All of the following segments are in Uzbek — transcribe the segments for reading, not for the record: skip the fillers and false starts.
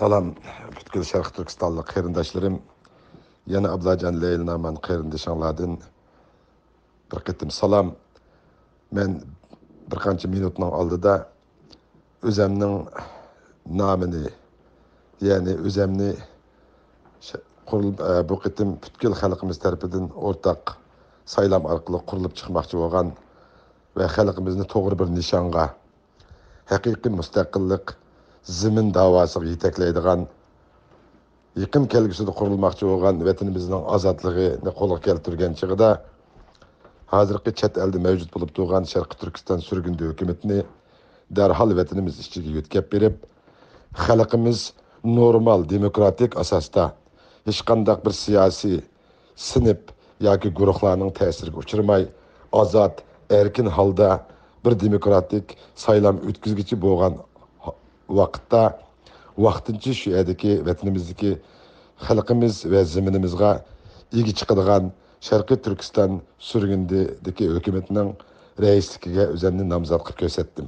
Salam, butkul Şarkı Türkistanlı qeyrindaşlarım. Yana Ablacan Leyli'naman qeyrindaşanlardan bir qitim salam. Men bir qancha minutning oldida o'zimning nomini, ya'ni o'zimni bu qitim butkul xalqimiz tarafidan o'rtaq saylam orqali qurilib chiqmoqchi bo'lgan va xalqimizni to'g'ri bir nishonga, haqiqiy mustaqillik zimin davosiga yetaklaydigan yaqin kelgusida qurilmoqchi bo'lgan vatanimizning ozodligini qo'lga keltirgan chig'ida hozirgi chet elda mavjud bo'lib turgan Sharqiy Turkiston surgundi hukumatini darhol vatanimiz ichiga yetkazib berib, xalqimiz normal demokratik asosda hech qanday bir siyosiy sinf yoki guruhlarning ta'siriga uchramay ozod, erkin holda bir demokratik saylam o'tkazgichi bo'lgan vaqtda vaqtincha shu yerdagi vatanimizdagi xalqimiz va zaminimizga ega chiqadigan Sharqiy Turkiston surgundagi hukumatning raisligiga o'zimni nomzod qilib ko'rsatdim.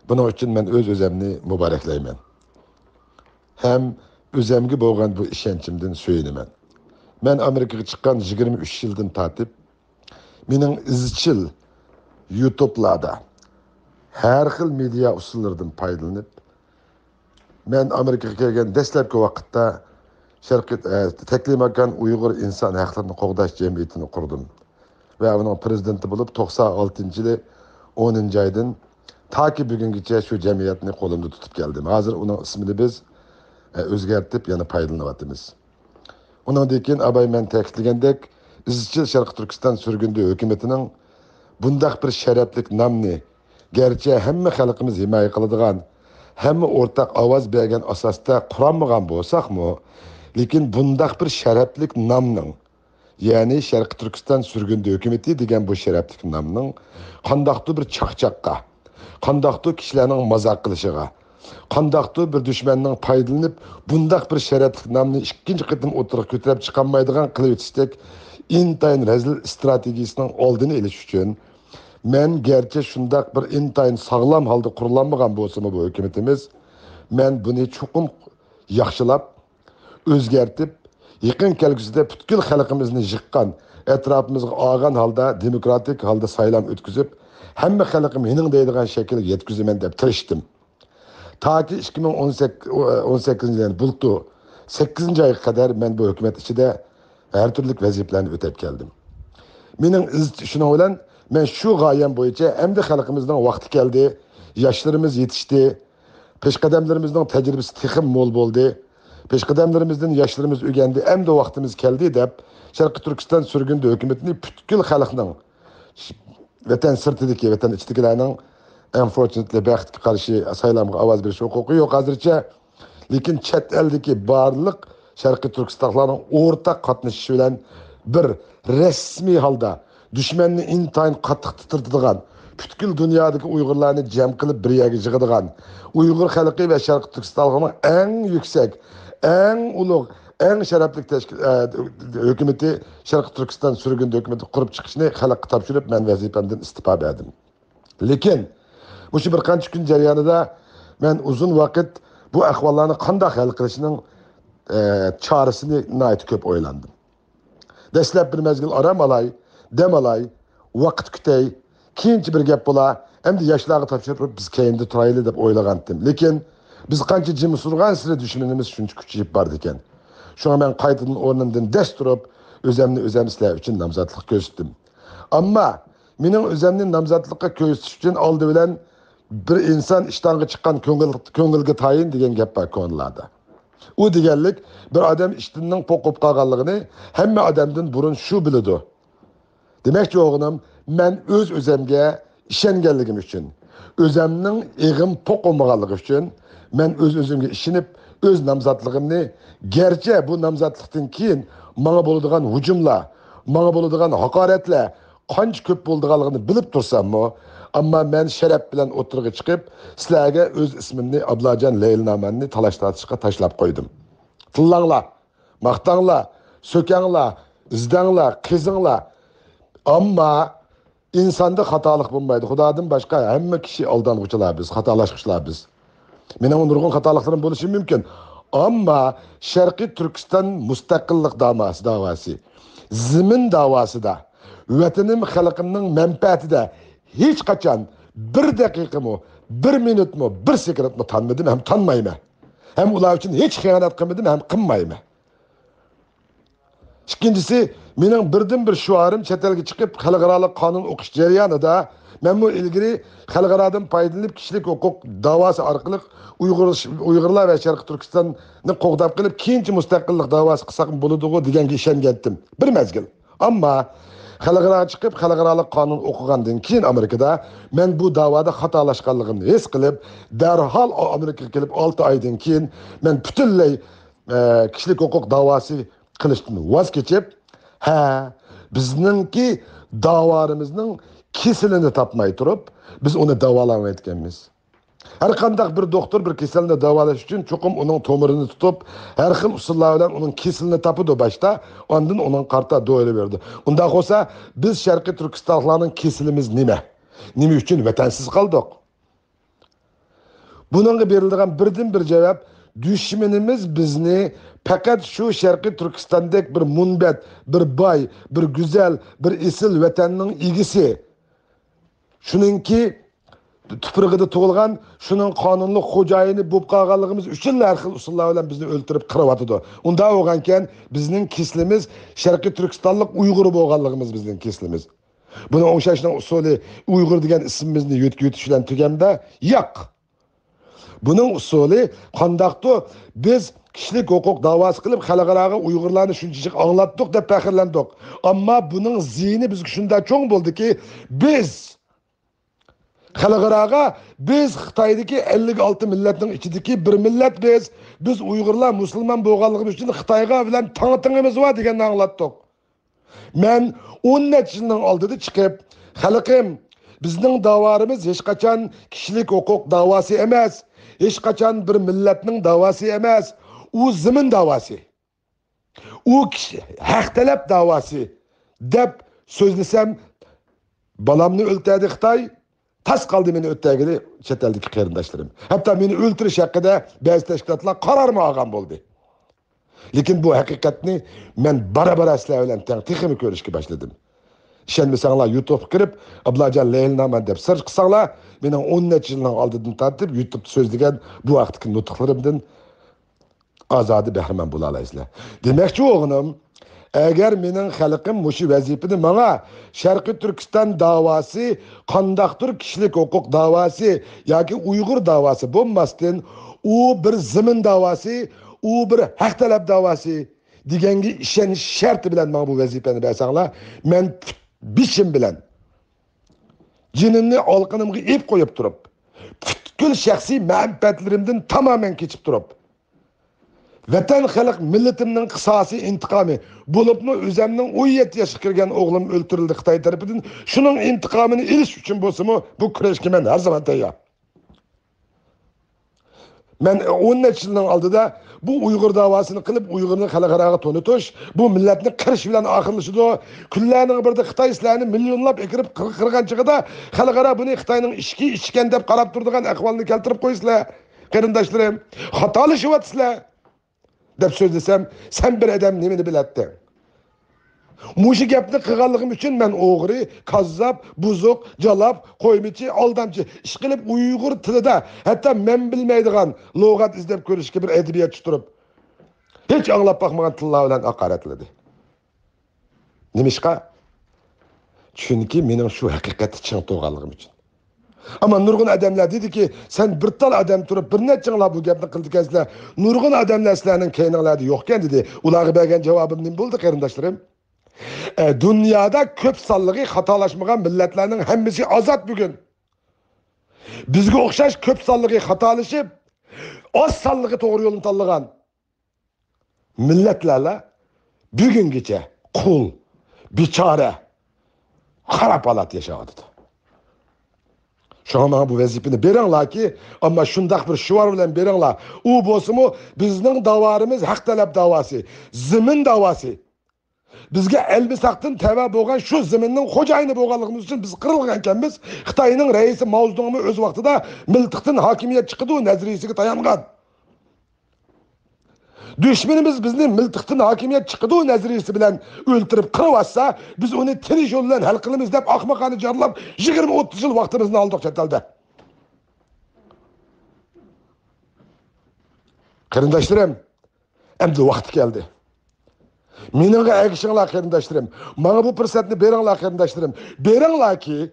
Buning uchun men o'zimni muboraklayman. Ham o'zimga bo'lgan bu ishonchimdan suyunaman. Men Amerikaga chiqqan 23 yildan tortib, mening izchil YouTube'larda har xil media usullaridan foydalanib, men Amerikaga kelgan dastlabki vaqtda Taklimakan Uyg'ur inson haqlarini qo'g'dash jamiyatini qurdim va uning prezidenti bo'lib 96-yili 10-oydan taki bugungacha shu jamiyatni qo'limda tutib keldim. Hozir uning ismini biz o'zgartib yana foydalanyapmiz. Undan keyin men ta'kidlagandek, izchil Sharqiy Turkiston surgundi hukumatining bundaq bir sharafli nomni garchi hamma xalqimiz himoya qiladigan, hamma o'rtaq ovoz bergan asosda quranmagan bo'lsak-mu, lekin bundaq bir sharafli nomning, ya'ni Sharqiy Turkiston surgundi hukumati degan bu sharafli nomning qandaqdir bir chaqchaqqa, qandaqdir kishilarning mazoq qilishiga, qandaqdir bir dushmanning foydalanib bundaq bir sharafli nomni ikkinchi qatim o'tirib ko'tarib chiqolmaydigan qilib o'tishdak intayin razil strategiyasining oldini olish uchun men gerçi şundak bir intayin sağlam halde kurulanmagan bolsa bu hükümetimiz, men bunu çokum yaxşılap, özgertip, yakın kelgüsüde bütkül halkımızını yıkkan, etrafımızga ağan halda, demokratik halde saylam ötküzüp, hemme halkım hinin deydiğen şekilde yetküzümen deyip tırıştım. Ta ki 2018 yılını buldu, 8. aya kadar men bu hükümet içinde her türlü vazifelerini ötep geldim. Menin şuna olan, men şu gayem boyunca hem de halkımızdan vakti geldi, yaşlarımız yetişti, peşkademlerimizden tecrübesi tıkım mol boldu, peşkademlerimizden yaşlarımız ögendi, hem de vaktimiz geldi deyip, Sharqiy Turkiston surgundi hükümetini bütkül halkının, vatan sırtıdaki, vatan içtikilerinin unfortunately baxtga qarshi saylamga ovoz berish huquqi yo'q hozircha, lekin chet eldagi barliq Sharqiy Turkistonlarning o'rtaq qatnashishi bilan bir rasmiy holda düşmanni intayin qattiq titirdigan, bütkül dünyadaki Uygurlarni cem qilib bir yerga yig'adigan, Uygur xalqi va Sharqiy Turkistonning eng yuksak, eng ulug', eng sharafli hukumati Sharqiy Turkiston surgundi hukumati qurib chiqishni xalqqa topshirib, men vazifamdan istifa berdim. Lekin bu bir qancha kun jarayonida men uzun vaqt bu ahvollarni qanday hal qilishning chorasini nihoyat ko'p o'ylandim. Dastlab bir mezgil aram olay, dem olay, vaqt kutay, keyinchi bir gap bo'la, endi yoshlarga topshirib biz keyinda turayli deb o'ylagandim. Lekin biz qancha jim surgan sira dushmanimiz shuncha kuchayib bordi ekan. Shunga men qaytadan o'rnimdan dast turib, o'zim sizlar uchun nomzodlik ko'rsatdim. Ammo mening o'zimni nomzodlikka ko'rsatish uchun oldi bilan bir inson ishtonga chiqqan ko'ngilga tayin degan gap bor ko'nlarda. U deganlik bir odam ishtinning qo'qib qolganligini hamma odamdan burun shu biladi. Demakchi o'g'lim, men o'zimga ishonganligim uchun, o'zimning eg'im to'qilmaganligi uchun men o'zimga ishonib, o'z nomzodligimni, garchi bu nomzodlikdan keyin menga bo'ladigan hujumlar, menga bo'ladigan haqoratlar qancha ko'p bo'lganligini bilib tursam-mu, ammo men sharaf bilan o'tirg'i chiqib, sizlarga o'z ismimni Ablajan Leyli'namanni talash-tortishga tashlab qo'ydim. Tillanglar, maqtanglar, so'kanglar, izdanglar, qizinglar. Ammo insonda xatolik bo'lmaydi. Xudodan boshqa hamma kishi aldang'uchilar biz, xatolashqichlar biz. Mening nurg'un xatoliklarim bo'lishi mumkin. Ammo Sharqiy Turkiston mustaqillik davası, zimin davasida, vatanim xalqimning manfaatida hech qachon bir daqiqami, bir minutmi, bir sekundmi tanmadim, ham tanmayman. Hem ular için hiç xiyonat qilmadim, ham qilmayman. İkincisi, mening birden bir şuarım chet elga chiqib xalqaro qonun o'qish jarayonida men bu ilgili xalqarodan foydalanib kishilik huquq davosi orqali Uyg'urlar va Sharqiy Turkistonni qo'g'dab qilib, keyinchi mustaqillik davosi qilsak bo'ladi deganga ishongandim. Bir mezgil. Ammo xalqaro chiqib xalqaro qonun o'qigandan keyin Amerikada men bu davoda xatolashganligimni his qilib, darhol Amerikaga kelib 6 oydan keyin men butunlay kishilik huquq davosi qilishdan voz kechib, bizningki davorimizning kesilini topmay turib, biz uni davolamayotganmiz. Her qandaq bir doktor bir kesilni davolash uchun cho'qim uning tomirini tutib, har xil usullar bilan uning kesilini topidi başta, ondan uning qarta do'yla berdi. Unda bo'lsa, biz Sharqiy Turkistonlarning kesilimiz nima? Nima uchun vatansiz qoldik? Buningga berilgan birdan bir javob, düşmanimiz bizni fakat şu Sharqiy Turkistondek bir munbat, bir boy, bir güzel, bir esil vatanning egisi. Shuningki tuprog'ida tug'ilgan, shuning qonunli xo'jayini bo'lib qolganligimiz uchun har xil usullar bilan bizni o'ltirib qiryotdi. Unda bo'lgankan bizning keslimiz Sharqiy Turkistonlik Uyg'ur bo'lganligimiz bizning keslimiz. Buni o'xshashning usuli Uyg'ur degan ismimizni yutish bilan tugamda yo'q. Bunun usuli qandaqdi biz kishilik huquq davosi qilib xalqaro Uyg'urlarni shunchalik anglatdik deb faxrlandik. Ammo buning ziyni bizga shunda cho'ng bo'ldiki, biz xalqaro biz Xitoydagi 56 millatning ichidagi bir millat biz Uyg'urlar musulmon bo'lganligimiz uchun Xitoyga bilan tang-tangimiz bor deganni anglatdik. Men 10 yilning oldida chiqib, xalqim bizning davarimiz hech qachon kishilik huquq davosi emas, hech qachon bir millatning davosi emas, u zimin davosi. U haq talab davosi deb so'zlasam, balamni o'ltadi Xitoy, tas qaldı meni o'tdagili chet eldagi qarindoshlarim. Hatto meni o'ltirish haqida ba'zi tashkilotlar qarorma olgan bo'ldi. Lekin bu haqiqatni men bara-bara sizlar bilan texmi ko'rishga boshladim. İşenmesanglar YouTube kirib, Ablajon Leylnaman deb search qilsanglar, mening 10 yilning oldidan tortib YouTube so'zlagan bu vaqtdagi nutqlarimdan azodi bahramand bo'la olasizlar. Demakchi o'g'lim, agar mening xalqim mushu vazifani menga Sharqiy Turkiston davosi, qandaqdir kishilik huquq davosi yoki Uyg'ur davosi bo'lmasdan, u bir zimin davosi, u bir haq talab davosi deganga ishonish sharti bilan men bu vazifani bersanglar, men bishim bilan jinimni olqinimga ip qo'yib turib, butkul shaxsiy manfaatlarimdan tamoman kechib turib, vatan xalq millatimning qisosi intiqomi bo'libmi, o'zimning 17 yoshga kirgan o'g'lim o'ltirildi Xitoy tarafidan, shuning intiqomini olish uchun bo'lsa-mu, bu kurashga men har zaman tayyor. Men 10 yilning oldida bu Uyg'ur davosini qilib, Uyg'urni xalqaro tonitish, bu millatni qirish bilan oxirlashdi. Kunlarning birida Xitoy sizlarni millionlab ekirib qirgan chig'ida xalqaro buni Xitoyning ishki ishgan deb qarab turadigan ahvolni keltirib qo'ysizlar. Qarindoshlarim, xatolashyapsizlar deb so'zlasam, sen bir odam nimani biladdi? Muşu gapni qilganligim uchun men o'g'ri, kazzab, buzuq, jalab, qo'ymichi, aldamchi ish qilib Uyg'ur tilida, hatto men bilmaydigan lug'at izlab ko'rishga bir adabiyotchi turib, hech anglab baxmagan tillar bilan haqoratladi. Nima ishqa? Chunki mening shu haqiqatni ching to'g'anligim uchun. Ama nurg'un adamlar dediki, sen bir tal adam turib, bir nechinglar bu gapni qildikazlar. Nurg'un adamlar sizlarning keyninglarda yo'qkan dedi. Ularga bergan javobim nima bo'ldi, qarindoshlarim? Dünyada köp sonligi xatolashmagan millatlarning hammasi ozod bugun. Bizga o'xshash köp sonligi xatolashib, oz sonligi to'g'ri yo'lni tanlagan millatlarla bugungacha qul, bechora, xarab holat yashayapti. Şuna bu vazifini beringlar ki, ama şundaq bir şuvar bilan beringlar. U bo'lsa-mu bizning davarimiz haq talab davosi, zimin davosi. Bizga elbisaqdan tava bo'lgan shu zaminning xo'jayini bo'lganligimiz uchun biz qirilgan ekanmiz. Xitoyning raisi Mao Zedongmi o'z vaqtida miltiqdan hokimiyat chiqdi nazariyasiga tayangan. Düşmanımız bizni miltiqdan hokimiyat chiqdi nazariyasi bilan o'ltirib qirib biz uni tinish yo'l bilan hal qilamiz deb ahmoqani jarlab 20-30 yil vaqtimizni oldik chet elda. Qarindoshlarım, endi vaqti keldi. Meningga agishinglar qarindoshlarım. Mana bu fursatni beringlar qarindoshlarım. Beringlar ki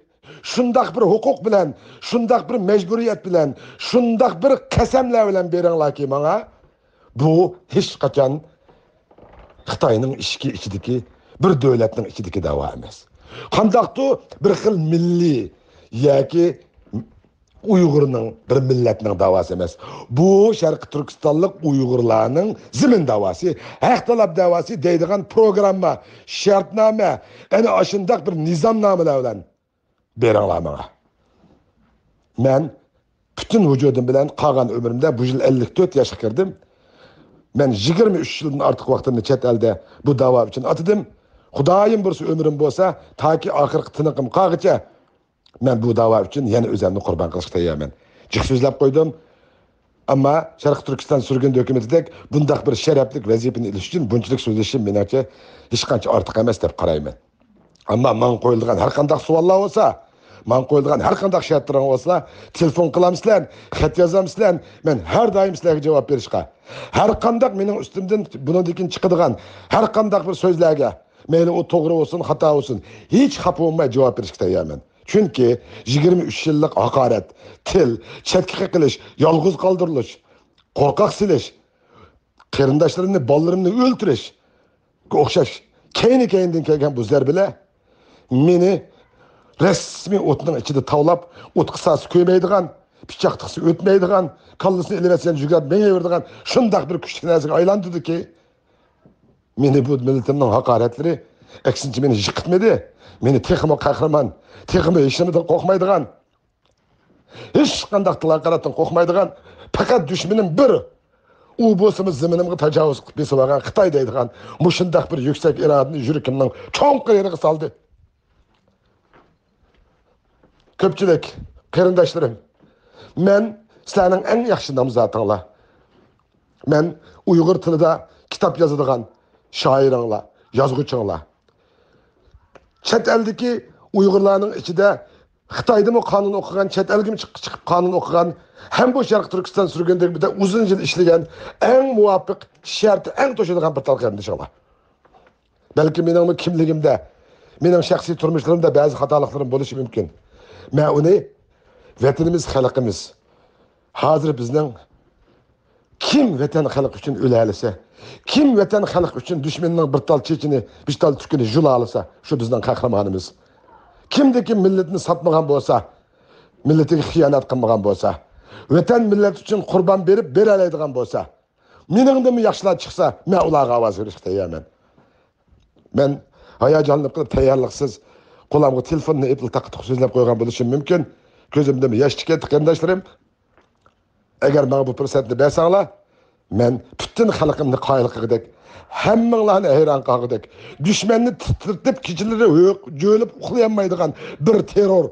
shundoq bir huquq bilan, shundoq bir majburiyat bilan, shundoq bir qasamlar bilan beringlar ki mana bu hech qachon Xitoyning ichidagi bir davlatning ichidagi da'vo emas. Qandaqdir bir xil milliy yoki Uyg'urning bir millatning da'vosi emas. Bu Sharqi Turkistonlik Uyg'urlarning zimin da'vosi, haq talab da'vosi deydigan programma, shartnoma, ana shundoq bir nizomnomalar bilan beringlar menga. Men bütün vücudum bilan qolgan umrimda bu yil 54 yoshga kirdim. Ben 23 yıldan artık vaxtımda chet elde bu dava için atadım. Xudoyim bursa ömrüm bo'lsa, taki oxirgi tiniqim qolguncha men bu dava için yana o'zimni qurban qilishga tayyorman. Jiq so'zlab qo'ydim. Ammo Sharq Turkiston surgun dokumentidek bundaq bir sharaflik vazifani ilish uchun bunchalik so'zlashim menimcha hech qancha ortiq emas deb qarayman. Ammo men qo'yilgan har qanday savollar bo'lsa, men qo'yilgan har qanday shartlar bo'lsa, telefon qilamsizlar, xat yozamsizlar, men har doim sizlarga javob berishga. Her kandak benim üstümden bunun dikin çıkıdığan her kandak bir sözlerge meyli o doğru olsun hata olsun hiç hapı olmaya cevap verişki tayyamen. Çünkü 23 yıllık hakaret, til, çetkik kılış, yalğız kaldırılış, korkak siliş, kırındaşlarını, ballarını öldürüş, okşaş, keyin kelgen bu zerbile meni resmi otun içinde tavlap, ot kısası köymeydiğen, pichaqtisi o'tmaydigan, kallasini elevatsan jugat mengaverdigan shundoq bir kuchli narsaga aylantirdi-ki, meni bu millatimning haqoratlari aksincha meni yiqitmadi. Meni texmo qahramon, texmo ishimdan qo'rqmaydigan, hech qanday tilaqaratdan qo'rqmaydigan, faqat dushmanim bir u bo'lsimiz zaminimga tajovuz qilib besib olgan Xitoy deydigan mushundoq bir yuksak irodani yuragimning cho'nqi yeriga soldi. Ko'pchilik qarindoshlarim, men sizlarning eng yaxshi nomzodinglar. Men Uyg'ur tilida kitob yozadigan shoiringlar, yozuvchinglar. Chet eldagi Uyg'urlarning ichida Xitoydami qonun o'qigan, chet elga chiqib qonun o'qigan, ham bu Sharq Turkiston surgundagi bitta uzun yil ishlagan, eng muvofiq sharti eng to'shadigan bir talqindishinglar. Balki mening kimligimda, mening shaxsiy turmushlarimda ba'zi xatoliklarim bo'lishi mumkin. Men uni vatanimiz, xalqimiz hozir bizning kim vatan xalq uchun o'lalisa, kim vatan xalq uchun dushmanning bir tal chechini, bir tal tukini jula olsa, shu bizning qahramonimiz. Kimdeki milletini satmagan bo'lsa, milletiga xiyonat qilmagan bo'lsa, vatan millet uchun qurban berib beralaydigan bo'lsa, meningdimi yaxshilar chiqsa, men ularga ovoz berishga tayyorman. Men hayajonli qilib tayyorliksiz qo'limga telefonni epil taqib so'zlab qo'ygan bo'lishim mumkin. Ko'zimdan yosh chiqadi qarindoshlarim. Agar menga bu fursatni bersanglar, men butun xalqimni qoyil qilgidek, hammanglarni hayron qilgidek, dushmanni titirtib kechalari jo'lib uxlayolmaydigan bir terror,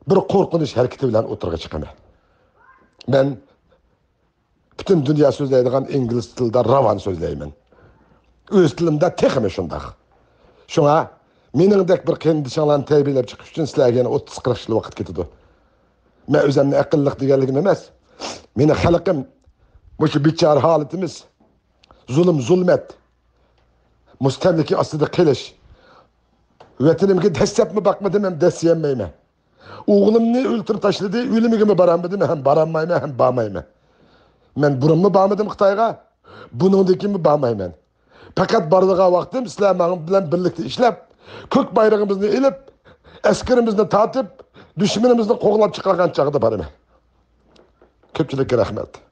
bir qo'rqinish harakati bilan o'tirga chiqaman. Men butun dunyo so'zlaydigan ingliz tilida ravon so'zlayman. O'z tilimda texmi shundoq. Shunga meningdek bir qiyindishlarni tarbiyalab chiqish uchun sizlarga 30-40 yil vaqt ketadi. Men o'zimni aqlliq deganligim emas. Meni xalqim bu bichar holatimiz zulmet, mustamliki ostida qilish. Vatanimga dastlabmi bakmadim, ham dasiyolmayman. O'g'limni o'ltirib tashladi, o'limiga boramandim, ham boramayman, ham bormayman. Men burunmi bormadim Xitoyga, buningdekimi bormayman. Faqat bordigan vaqtim sizlar bilan birlikda ishlab, ko'k bayrog'imizni ilib, askarimizni tortib, dushmanimizni qo'g'lab chiqargan chog'da boraman. Ko'pchilikka rahmat.